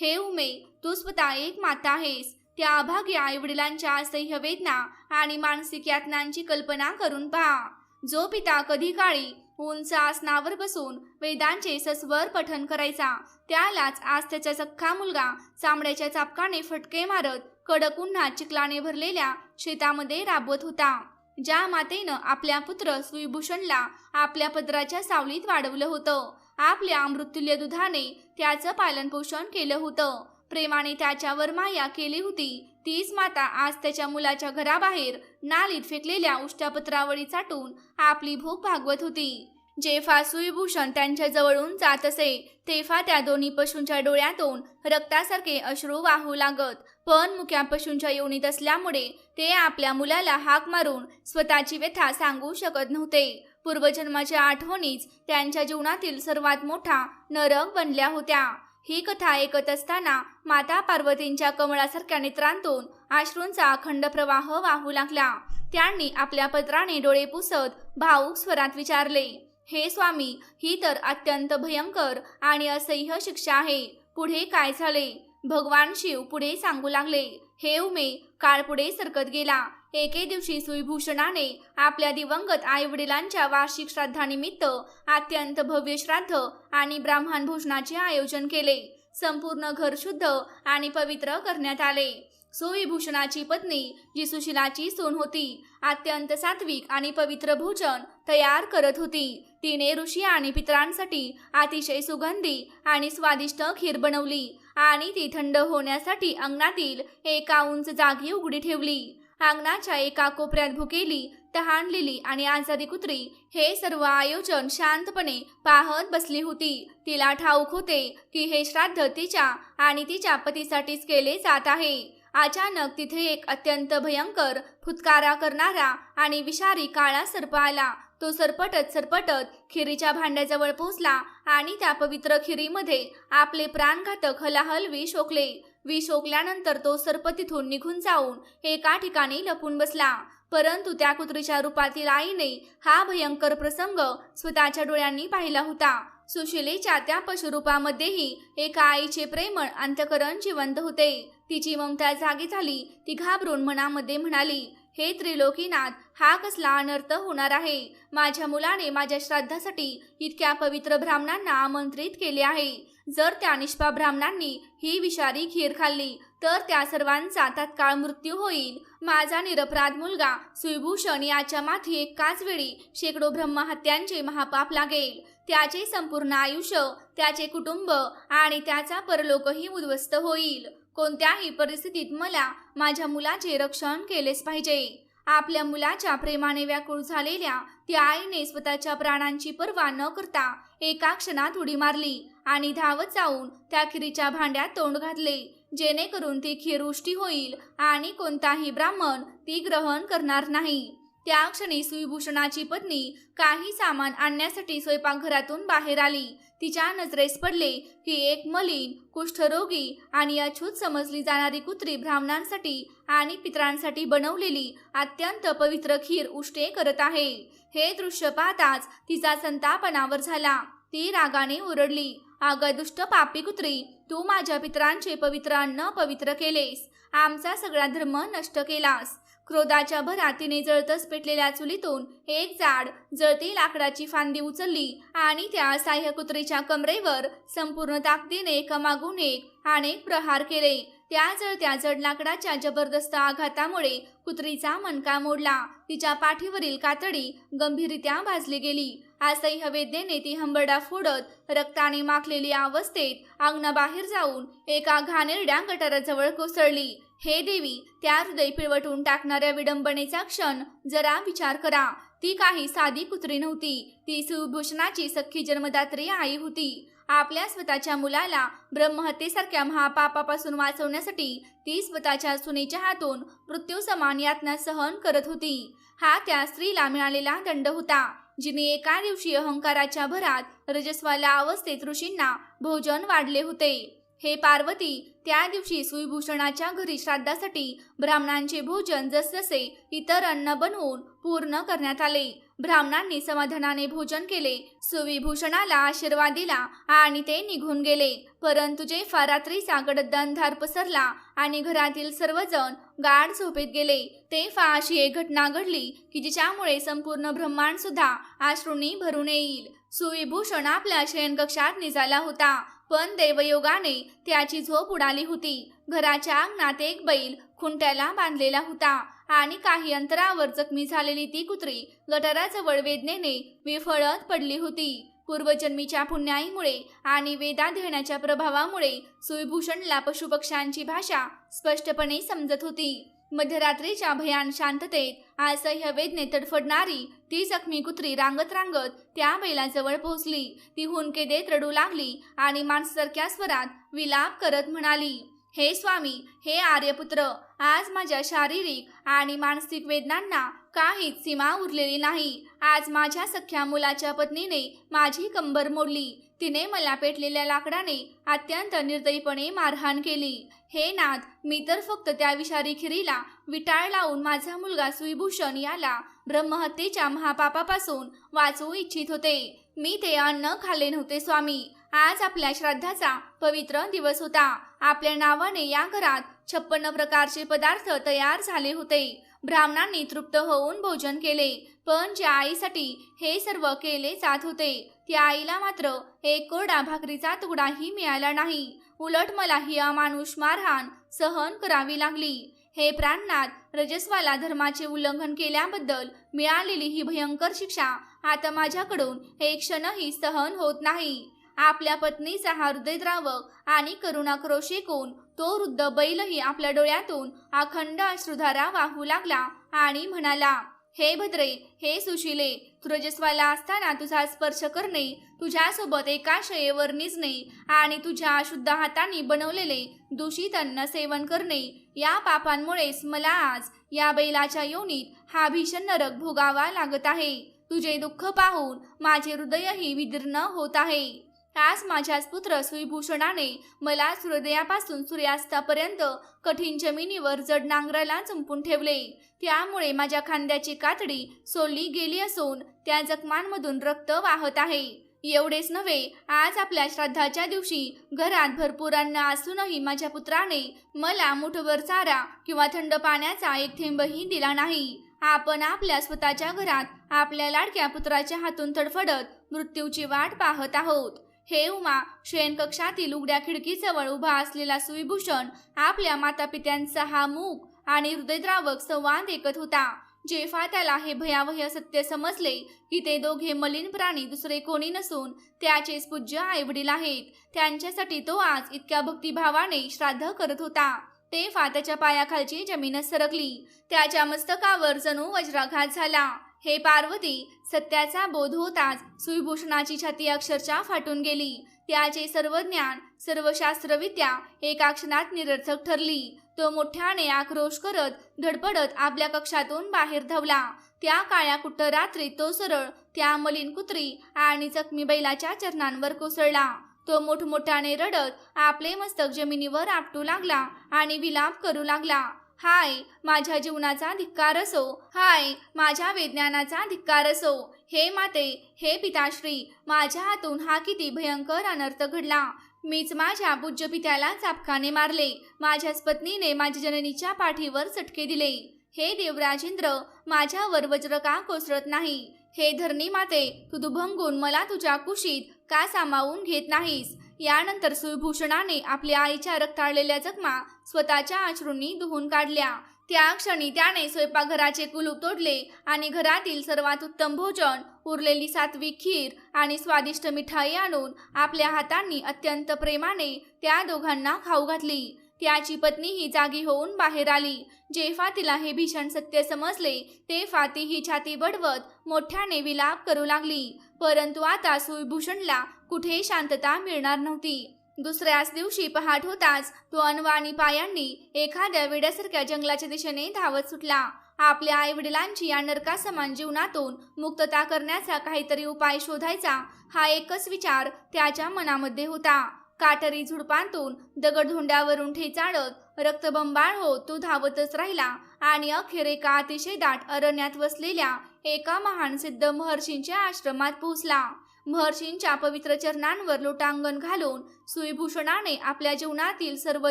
हे उमे, तू स्वतः एक माता आहेस. त्या अभाग्य आई वडिलांच्या असह्य वेदना आणि मानसिक यातनांची कल्पना करून पहा. जो पिता कधी काळी उंच आसनावर बसून वेदांचे सस्वर पठन करायचा, त्यालाच आज त्याचा सख्खा मुलगा चामड्याच्या चापकाने फटके मारत कडक उन्हात चिखलाने भरलेल्या शेतामध्ये राबवत होता. ज्या मातेनं आपल्या पुत्र सुविभूषणला आपल्या पदराच्या सावलीत वाढवलं होतं, आपल्या अमृतुल्य दुधाने त्याचं पालन पोषण केलं होतं, प्रेमाने त्याच्यावर माया केली होती, तीच माता आज त्याच्या मुलाच्या घराबाहेर नालीत फेकलेल्या उष्ट्यापत्रावळी चाटून आपली भूक भागवत होती. जेव्हा सुविभूषण त्यांच्या जवळून जात असे तेव्हा त्या दोन्ही पशूंच्या डोळ्यातून रक्तासारखे अश्रू वाहू लागत. पण मुक्या पशूंच्या योनीत असल्यामुळे ते आपल्या मुलाला हाक मारून स्वतःची व्यथा सांगू शकत नव्हते. पूर्वजन्माच्या आठवणीच त्यांच्या जीवनातील सर्वात मोठा नरक बनल्या होत्या. ही कथा ऐकत असताना माता पार्वतींच्या कमळासारख्या नेत्रांतून अश्रूंचा अखंड प्रवाह वाहू लागला. त्यांनी आपल्या पत्राने डोळे पुसत भावुक स्वरात विचारले, हे स्वामी, ही तर अत्यंत भयंकर आणि असह्य शिक्षा आहे. पुढे काय झाले? भगवान शिव पुढे सांगू लागले, हे उमे, काळ पुढे सरकत गेला. एके दिवशी सुविभूषणाने आपल्या दिवंगत आई वडिलांच्या वार्षिक श्राद्धानिमित्त अत्यंत भव्य श्राद्ध आणि ब्राह्मण भोजनाचे आयोजन केले. संपूर्ण घर शुद्ध आणि पवित्र करण्यात आले. सुविभूषणाची पत्नी जी सुशीलाची सून होती, अत्यंत सात्विक आणि पवित्र भोजन तयार करत होती. तिने ऋषी आणि पितरांसाठी अतिशय सुगंधी आणि स्वादिष्ट खीर बनवली आणि ती थंड होण्यासाठी अंगणातील एका उंच जागी उघडी ठेवली. अंगणाच्या एका कोपऱ्यात भुकेली, तहानलेली आणि आजारी कुत्री हे सर्व आयोजन शांतपणे पाहत बसली होती. तिला ठाऊक होते की हे श्राद्ध तिच्या आणि तिच्या पतीसाठीच केले जात आहे अचानक तिथे एक अत्यंत भयंकर फुत्कारा करणारा आणि विषारी काळा सर्प आला. तो सरपटत सरपटत खिरीच्या भांड्याजवळ पोहोचला आणि त्या पवित्र खिरीमध्ये आपले प्राणघातक हलाहल विष ओकले. विष ओकल्यानंतर तो सर्प तिथून निघून जाऊन एका ठिकाणी लपून बसला. परंतु त्या कुत्रीच्या रूपातील आईने हा भयंकर प्रसंग स्वतःच्या डोळ्यांनी पाहिला होता. सुशिलेच्या त्या पशुरूपामध्येही एका आईचे प्रेमळ अंतःकरण जिवंत होते. तिची ममता जागी झाली. ती घाबरून मनामध्ये म्हणाली, हे त्रिलोकीनाथ, हा कसला अनर्थ होणार आहे. माझ्या मुलाने माझ्या श्राद्धासाठी इतक्या पवित्र ब्राह्मणांना आमंत्रित केले आहे. जर त्या निष्पाप ब्राह्मणांनी ही विषारी खीर खाल्ली तर त्या सर्वांचा तात्काळ मृत्यू होईल. माझा निरपराध मुलगा सुविभूषण याच्या माथी एकाच वेळी शेकडो ब्रह्महत्यांचे महापाप लागेल. त्याचे संपूर्ण आयुष्य, त्याचे कुटुंब आणि त्याचा परलोकही उद्ध्वस्त होईल. कोणत्याही परिस्थितीत मला माझ्या मुलाचे रक्षण केलेच पाहिजे. आपल्या मुलाच्या प्रेमाने व्याकुळ झालेल्या त्या आईने स्वतःच्या प्राणांची पर्वा न करता एका क्षणात उडी मारली आणि धावत जाऊन त्या खिरीच्या भांड्यात तोंड घातले, जेणेकरून ती खीर उष्टी होईल आणि कोणताही ब्राह्मण ती ग्रहण करणार नाही. त्या क्षणी सुविभूषणाची पत्नी काही सामान आणण्यासाठी स्वयंपाकघरातून बाहेर आली. तिच्या नजरेस पडले की एक मलिन, कुष्ठरोगी आणि अछूत समजली जाणारी कुत्री ब्राह्मणांसाठी आणि पितरांसाठी बनवलेली अत्यंत पवित्र खीर उष्टे करत आहे. हे दृश्य पाहताच तिचा संताप अनावर झाला. ती रागाने ओरडली, अगं दुष्ट पापी कुत्री, तू माझ्या पितरांचे पवित्र अन्न पवित्र केलेस, आमचा सगळा धर्म नष्ट केलास. क्रोधाच्या भरात तिने जळतच पेटलेल्या चुलीतून एक जाड जळती लाकडाची फांदी उचलली आणि त्या असहाय्य कुत्रीच्या कमरेवर संपूर्ण ताकदीने एकामागून एक अनेक प्रहार केले. त्या जळत्या जड लाकडाच्या जबरदस्त आघातामुळे कुत्रीचा मणका मोडला. तिच्या पाठीवरील कातडी गंभीररित्या भाजली गेली. असह्य वेदनेने ती हंबरडा फोडत रक्ताने माखलेली अवस्थेत अंगणाबाहेर जाऊन एका घाणेरड्या गटाराजवळ कोसळली. हे देवी, त्या हृदय पिळवटून टाकणाऱ्या विडंबनेचा क्षण जरा विचार करा. ती काही साधी कुत्री नव्हती. ती सुविभूषणाची सख्खी जन्मदात्री आई होती. आपल्या स्वतःच्या मुलाला ब्रह्महत्येसारख्या महापापापासून वाचवण्यासाठी ती स्वतःच्या सुनेच्या हातून मृत्यू समान यातना सहन करत होती. हा त्या स्त्रीला मिळालेला दंड होता, जिने एका दिवशी अहंकाराच्या भरात रजस्वाला अवस्थेत ऋषींना भोजन वाढले होते. हे पार्वती, त्या दिवशी सुविभूषणाच्या घरी श्राद्धासाठी ब्राह्मणांचे भोजन जसजसे इतर अन्न बनवून पूर्ण करण्यात आले. ब्राह्मणांनी समाधानाने भोजन केले, सुविभूषणाला आशीर्वाद दिला आणि ते निघून गेले. परंतु जेव्हा रात्रीचा गडद अंधार पसरला आणि घरातील सर्वजण गाढ झोपेत गेले, तेव्हा अशी एक घटना घडली की जिच्यामुळे संपूर्ण ब्रह्मांड सुद्धा अश्रूंनी भरून येईल. सुविभूषण आपल्या शयनकक्षात निघाला होता, पण देवयोगाने त्याची झोप उडाली होती. घराच्या अंगणात एक बैल खुंट्याला बांधलेला होता आणि काही अंतरावर जखमी झालेली ती कुत्री गटाराजवळ वेदनेने विफळत पडली होती. पूर्वजन्मीच्या पुण्याईमुळे आणि वेदाध्ययनाच्या प्रभावामुळे सुविभूषणला पशुपक्ष्यांची भाषा स्पष्टपणे समजत होती. मध्यरात्रीच्या भयान शांततेत असह्य वेदने तडफडणारी ती जखमी कुत्री रांगत रांगत त्या बैलाजवळ पोहोचली. ती हुंदके देत रडू लागली आणि माणसासारख्या स्वरात विलाप करत म्हणाली, हे स्वामी, हे आर्यपुत्र, आज माझ्या शारीरिक आणि मानसिक वेदनांना काहीच सीमा उरलेली नाही. आज माझ्या सख्या मुलाच्या पत्नीने माझी कंबर मोडली. तिने मला पेटलेल्या लाकडाने अत्यंत निर्दयीपणे मारहाण केली. हे नाथ, मी तर फक्त त्या विषारी खिरीला विटाळ लावून माझा मुलगा सुविभूषण याला ब्रह्महत्येच्या महापापापासून वाचवू इच्छित होते. मी ते अन्न खाल्ले नव्हते स्वामी. आज आपल्या श्राद्धाचा पवित्र दिवस होता. आपल्या नावाने या घरात 56 प्रकारचे पदार्थ तयार झाले होते. ब्राह्मणांनी तृप्त होऊन भोजन केले, पण ज्या आईसाठी हे सर्व केले जात होते त्या आईला मात्र एक कोरडा भाकरीचा तुकडाही मिळाला नाही. उलट मला ही अमानुष मारहाण सहन करावी लागली. हे प्राणनाथ, रजस्वाला धर्माचे उल्लंघन केल्याबद्दल मिळालेली ही भयंकर शिक्षा आता माझ्याकडून एक क्षणही सहन होत नाही. आपल्या पत्नीचा हा हृदयद्रावक आणि करुणाक्रोश ऐकून तो वृद्ध बैलही आपल्या डोळ्यातून अखंड अश्रुधारा वाहू लागला आणि म्हणाला, हे भद्रे, हे सुशिले, तू रजस्वाला असताना तुझा स्पर्श करणे, तुझ्यासोबत एका शयेवर निजणे आणि तुझ्या अशुद्ध हातांनी बनवलेले दूषित अन्न सेवन करणे या पापांमुळेच मला आज या बैलाच्या योनीत हा भीषण नरक भोगावा लागत आहे. तुझे दुःख पाहून माझे हृदयही विदीर्ण होत आहे. आज माझ्याच पुत्र सुईभूषणाने मला सूर्योदयापासून सूर्यास्तापर्यंत कठीण जमिनीवर जड नांगराला चंपून ठेवले. त्यामुळे माझ्या खांद्याची कातडी सोलली गेली असून त्या जखमांमधून रक्त वाहत आहे. एवढेच नव्हे, आज आपल्या श्राद्धाच्या दिवशी घरात भरपूर अन्न असूनही माझ्या पुत्राने मला मुठभर चारा किंवा थंड पाण्याचा एक थेंबही दिला नाही. आपण आपल्या स्वतःच्या घरात आपल्या लाडक्या पुत्राच्या हातून तडफडत मृत्यूची वाट पाहत आहोत. हे उमा शयनकक्षातील उघड्या खिडकीजवळ उभा असलेला सुईभूषण आपल्या मातापित्यांचा हा मूक आणि हृदयद्रावक संवाद ऐकत होता. जेव्हा त्याला हे भयावह सत्य समजले की ते दोघे मलिन प्राणी दुसरे कोणी नसून त्याचेच पूज्य आईवडील आहेत, त्यांच्यासाठी तो आज इतक्या भक्तिभावाने श्राद्ध करत होता, तेव्हा त्याच्या पायाखालची जमीनच सरकली. त्याच्या मस्तकावर जणू वज्राघात झाला. हे पार्वती, सत्याचा बोध होताच सुईभूषणाची छाती अक्षरशः फाटून गेली. त्याचे सर्व ज्ञान, सर्व शास्त्रविद्या एका क्षणात निरर्थक ठरली. तो मोठ्याने आक्रोश करत धडपडत आपल्या कक्षातून बाहेर धावला. त्या काळ्या कुट्ट रात्रीत तो सरळ त्या मलिन कुत्री आणि जखमी बैलाच्या चरणांवर कोसळला. तो मोठमोठ्याने रडत आपले मस्तक जमिनीवर आपटू लागला आणि विलाप करू लागला. हाय, माझ्या जीवनाचा धिक्कार असो, हाय, माझ्या विज्ञानाचा धिक्कार असो. हे माते, हे पिताश्री, माझ्या हातून हा किती भयंकर अनर्थ घडला. मीच माझ्या पूज्य पित्याला चापकाने मारले. माझ्याच पत्नीने माझ्या जननीच्या पाठीवर चटके दिले. हे देवराजेंद्र, माझ्यावर वज्र का कोसळत नाही? हे धरणी माते, तू दुभंगून मला तुझ्या कुशीत का सामावून घेत नाहीस? यानंतर सुईभूषणाने आपल्या आईच्या रक्ताळलेल्या जखमा स्वतःच्या अश्रूंनी धुवून काढल्या. त्या क्षणी त्याने स्वयंपाकघराचे कुलूप तोडले आणि घरातील सर्वात उत्तम भोजन, उरलेली सात्विक खीर आणि स्वादिष्ट मिठाई आणून आपल्या हातांनी अत्यंत प्रेमाने त्या दोघांना खाऊ घातली. त्याची पत्नी ही जागी होऊन बाहेर आली. जेव्हा तिला हे भीषण सत्य समजले तेव्हा ती ही छाती बडवत मोठ्याने विलाप करू लागली. परंतु आता सुईभूषणला कुठे शांतता मिळणार नव्हती. दुसऱ्याच दिवशी पहाट होताच तो अनवाणी पायांनी एखाद्या वेड्यासारख्या जंगलाच्या दिशेने धावत सुटला. आपल्या आईवडिलांची या नरकासमान जीवनातून मुक्तता करण्याचा काहीतरी उपाय शोधायचा हा एकच विचार त्याच्या मनामध्ये होता. काटरी झुडपांतून दगडधोंड्यावरून ठेचाळत रक्तबंबाळ होत तो धावतच राहिला आणि अखेर एका अतिशय दाट अरण्यात वसलेल्या एका महान सिद्ध महर्षींच्या आश्रमात पोहोचला. महर्षींच्या पवित्र चरणांवर लोटांगण घालून सुईभूषणाने आपल्या जीवनातील सर्व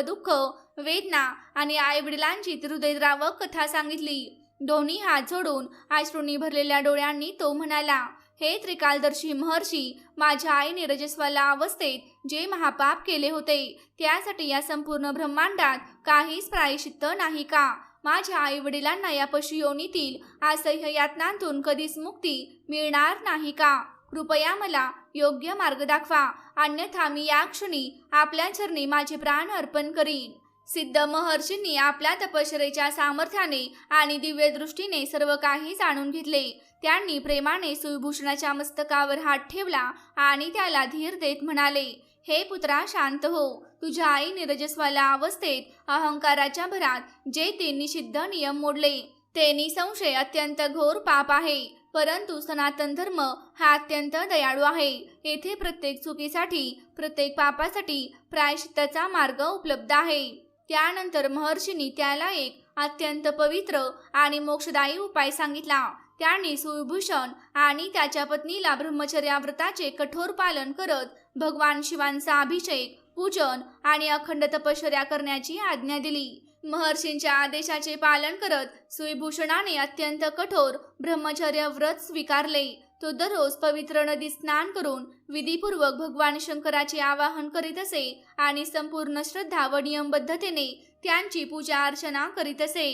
दुःख, वेदना आणि आईवडिलांची हृदयद्रावक कथा सांगितली. दोन्ही हात जोडून अश्रूंनी भरलेल्या डोळ्यांनी तो म्हणाला, हे त्रिकालदर्शी महर्षी, माझ्या आईने रजस्वाला अवस्थेत जे महापाप केले होते त्यासाठी या संपूर्ण ब्रह्मांडात काहीच प्रायश्चित्त नाही का? माझ्या आई वडिलांना या पशुयोनीतील असह्य यातनांतून कधीच मुक्ती मिळणार नाही का? कृपया मला योग्य मार्ग दाखवा, अन्यथा मी या क्षणी आपल्या चरणी माझे प्राण अर्पण करीन. सिद्ध महर्षींनी आपल्या तपश्चर्येच्या सामर्थ्याने आणि दिव्य दृष्टीने सर्व काही जाणून घेतले. त्यांनी प्रेमाने सुईभूषणाच्या मस्तकावर हात ठेवला आणि त्याला धीर देत म्हणाले, हे पुत्रा, शांत हो. तुझ्या आईने रजस्वाला अवस्थेत अहंकाराच्या भरात जे ते निषिद्ध नियम मोडले ते निसंशय अत्यंत घोर पाप आहे. परंतु सनातन धर्म हा अत्यंत दयाळू आहे. येथे प्रत्येक चुकीसाठी, प्रत्येक पापासाठी प्रायश्चित्ताचा मार्ग उपलब्ध आहे. त्यानंतर महर्षींनी त्याला एक अत्यंत पवित्र आणि मोक्षदायी उपाय सांगितला. त्यांनी सुईभूषण आणि त्याच्या पत्नीला ब्रह्मचर्याव्रताचे कठोर पालन करत भगवान शिवांचा अभिषेक, पूजन आणि अखंड तपश्चर्या करण्याची आज्ञा दिली. महर्षींच्या आदेशाचे पालन करत सुईभूषणाने अत्यंत कठोर ब्रह्मचर्य व्रत स्वीकारले. तो दररोज पवित्र नदीत स्नान करून विधीपूर्वक भगवान शंकराचे आवाहन करीत असे आणि संपूर्ण श्रद्धा व नियमबद्धतेने त्यांची पूजा अर्चना करीत असे.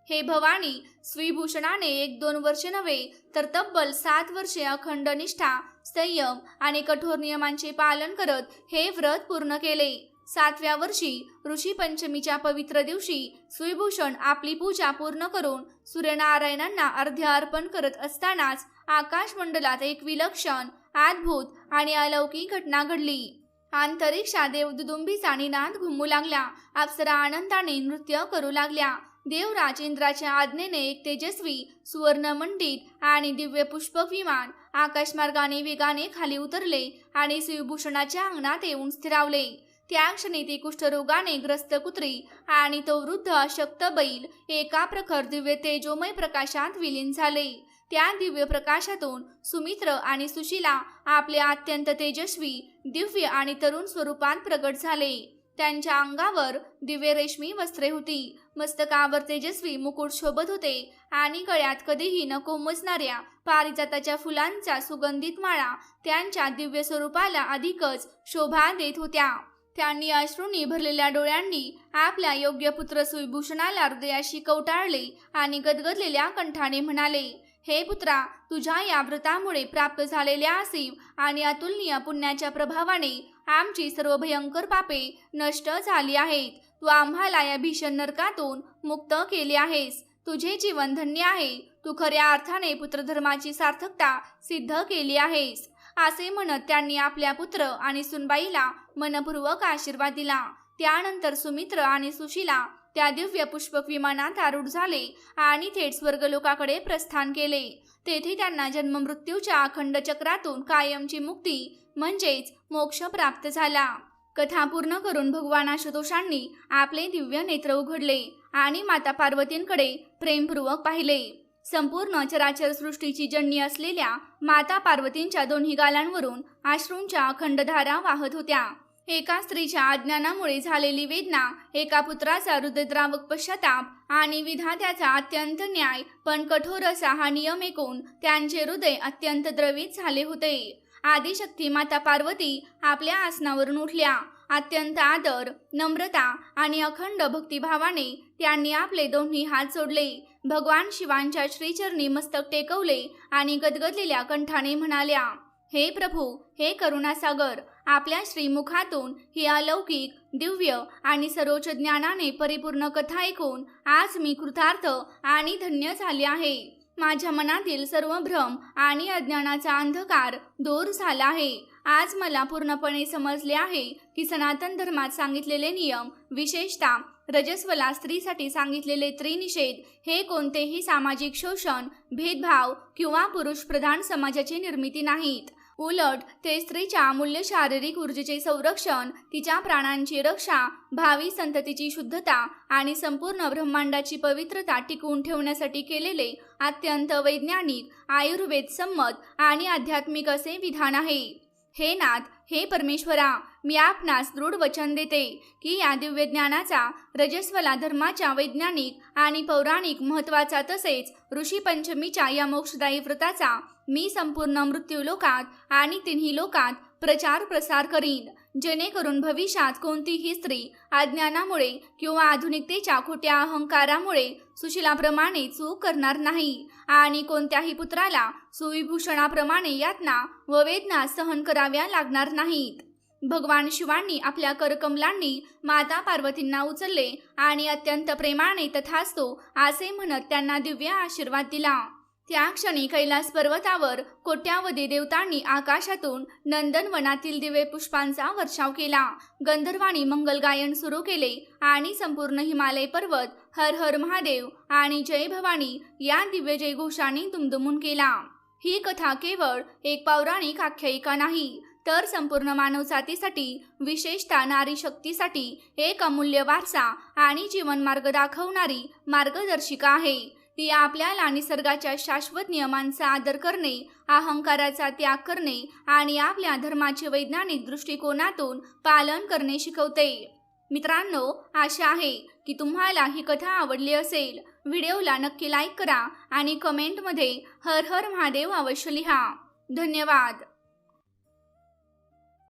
हे भवानी, सुईभूषणाने 1-2 वर्षे नव्हे तर तब्बल 7 वर्षे अखंड निष्ठा, संयम आणि कठोर नियमांचे पालन करत हे व्रत पूर्ण केले. 7व्या वर्षी ऋषी पंचमीच्या पवित्र दिवशी सुईभूषण आपली पूजा पूर्ण करून सूर्यनारायणांना अर्घ्य अर्पण करत असतानाच आकाशमंडलात एक विलक्षण, अद्भुत आणि अलौकिक घटना घडली. अंतरिक्षात देवदुदुंबीचा निनाद घुमू लागला. अप्सरा आनंदाने नृत्य करू लागल्या. देवराज इंद्राच्या आज्ञेने एक तेजस्वी सुवर्णमंडित आणि दिव्य पुष्पक विमान आकाशमार्गाने वेगाने खाली उतरले आणि शिवभूषणाच्या अंगणात येऊन स्थिरावले. त्या क्षणी ती कुष्ठरोगाने ग्रस्त कुत्री आणि तो वृद्ध अशक्त बैल एका प्रखर दिव्य तेजोमय प्रकाशात विलीन झाले. त्या दिव्य प्रकाशातून सुमित्र आणि सुशीला आपल्या अत्यंत तेजस्वी, दिव्य आणि तरुण स्वरूपात प्रगट झाले. त्यांच्या अंगावर दिव्य रेशमी वस्त्रे होती, मस्तकावर तेजस्वी मुकुट शोभत होते आणि गळ्यात कधीही न कोमजणाऱ्या पारिजाताच्या फुलांचा सुगंधित माळा त्यांच्या दिव्य स्वरूपाला अधिकच शोभा देत होत्या. त्यांनी अश्रूंनी भरलेल्या डोळ्यांनी आपल्या योग्य पुत्र सुविभूषणाला हृदयाशी कवटाळले आणि गदगदलेल्या कंठाने म्हणाले, हे पुत्रा, तुझ्या या व्रतामुळे प्राप्त झालेल्या असीम आणि अतुलनीय पुण्याच्या प्रभावाने आमची सर्व भयंकर पापे नष्ट झाली आहेत. तू आम्हाला या भीषण नरकातून मुक्त केले आहेस. तुझे जीवन धन्य आहे. तू खऱ्या अर्थाने पुत्रधर्माची सार्थकता सिद्ध केली आहेस. असे म्हणत त्यांनी आपल्या पुत्र आणि सुनबाईला मनपूर्वक आशीर्वाद दिला. त्यानंतर सुमित्र आणि सुशीला त्या दिव्य पुष्पक विमानात आरूढ झाले आणि थेट स्वर्गलोकाकडे प्रस्थान केले. तेथे त्यांना जन्ममृत्यूच्या अखंड चक्रातून कायमची मुक्ती म्हणजेच मोक्ष प्राप्त झाला. कथा पूर्ण करून भगवान आशुतोषांनी आपले दिव्य नेत्र उघडले आणि माता पार्वतींकडे प्रेमपूर्वक पाहिले. संपूर्ण चराचर सृष्टीची जननी असलेल्या माता पार्वतींच्या दोन्ही गालांवरून अश्रूंच्या अखंड धारा वाहत होत्या. एका स्त्रीच्या अज्ञानामुळे झालेली वेदना, एका पुत्राचा हृदयद्रावक पश्चाताप आणि विधात्याचा अत्यंत न्याय पण कठोर असा हा नियम ऐकून त्यांचे हृदय अत्यंत द्रवित झाले होते. आदिशक्ती माता पार्वती आपल्या आसनावरून उठल्या. अत्यंत आदर, नम्रता आणि अखंड भक्तिभावाने त्यांनी आपले दोन्ही हात जोडले. भगवान शिवांच्या श्रीचरणी मस्तक टेकवले आणि गदगदलेल्या कंठाने म्हणाल्या, हे प्रभू, हे करुणासागर, आपल्या श्रीमुखातून ही अलौकिक, दिव्य आणि सर्वोच्च ज्ञानाने परिपूर्ण कथा ऐकून आज मी कृतार्थ आणि धन्य झाले आहे. माझ्या मनातील सर्व भ्रम आणि अज्ञानाचा अंधकार दूर झाला आहे. आज मला पूर्णपणे समजले आहे की सनातन धर्मात सांगितलेले नियम, विशेषतः रजस्वला स्त्रीसाठी सांगितलेले त्रिनिषेध, हे कोणतेही सामाजिक शोषण, भेदभाव किंवा पुरुष प्रधान समाजाची निर्मिती नाहीत. उलट ते स्त्रीच्या अमूल्य शारीरिक ऊर्जेचे संरक्षण, तिच्या प्राणांची रक्षा, भावी संततीची शुद्धता आणि संपूर्ण ब्रह्मांडाची पवित्रता टिकवून ठेवण्यासाठी केलेले अत्यंत वैज्ञानिक, आयुर्वेद संमत आणि आध्यात्मिक असे विधान आहे. हे नाथ, हे परमेश्वरा, मी आपणास दृढ वचन देते की या दिव्य ज्ञानाचा, रजस्वला धर्माच्या वैज्ञानिक आणि पौराणिक महत्त्वाचा तसेच ऋषी पंचमीच्या या मोक्षदायी व्रताचा मी संपूर्ण मृत्यूलोकात आणि तिन्ही लोकात प्रचार प्रसार करीन, जेणेकरून भविष्यात कोणतीही स्त्री अज्ञानामुळे किंवा आधुनिकतेच्या खोट्या अहंकारामुळे सुशीलाप्रमाणे चूक करणार नाही आणि कोणत्याही पुत्राला सुविभूषणाप्रमाणे यातना व वेदना सहन कराव्या लागणार नाहीत. भगवान शिवांनी आपल्या करकमलांनी माता पार्वतींना उचलले आणि अत्यंत प्रेमाने तथास्तु असे म्हणत त्यांना दिव्य आशीर्वाद दिला. त्या क्षणी कैलास पर्वतावर कोट्यावधी देवतांनी आकाशातून नंदनवनातील दिव्य पुष्पांचा वर्षाव केला. गंधर्वांनी मंगल गायन सुरू केले आणि संपूर्ण हिमालय पर्वत हर हर महादेव आणि जय भवानी या दिव्य जयघोषाने दुमदुमून केला. ही कथा केवळ एक पौराणिक आख्यायिका नाही, तर संपूर्ण मानवजातीसाठी, विशेषतः नारी शक्तीसाठी एक अमूल्य वारसा आणि जीवनमार्ग दाखवणारी मार्गदर्शिका आहे. ती आपल्याला निसर्गाच्या शाश्वत नियमांचा आदर करणे, अहंकाराचा त्याग करणे आणि आपल्या धर्माचे वैज्ञानिक दृष्टिकोनातून पालन करणे शिकवते. मित्रांनो, आशा आहे की तुम्हाला ही कथा आवडली असेल. व्हिडिओला नक्की लाईक करा आणि कमेंटमध्ये हर हर महादेव अवश्य लिहा. धन्यवाद.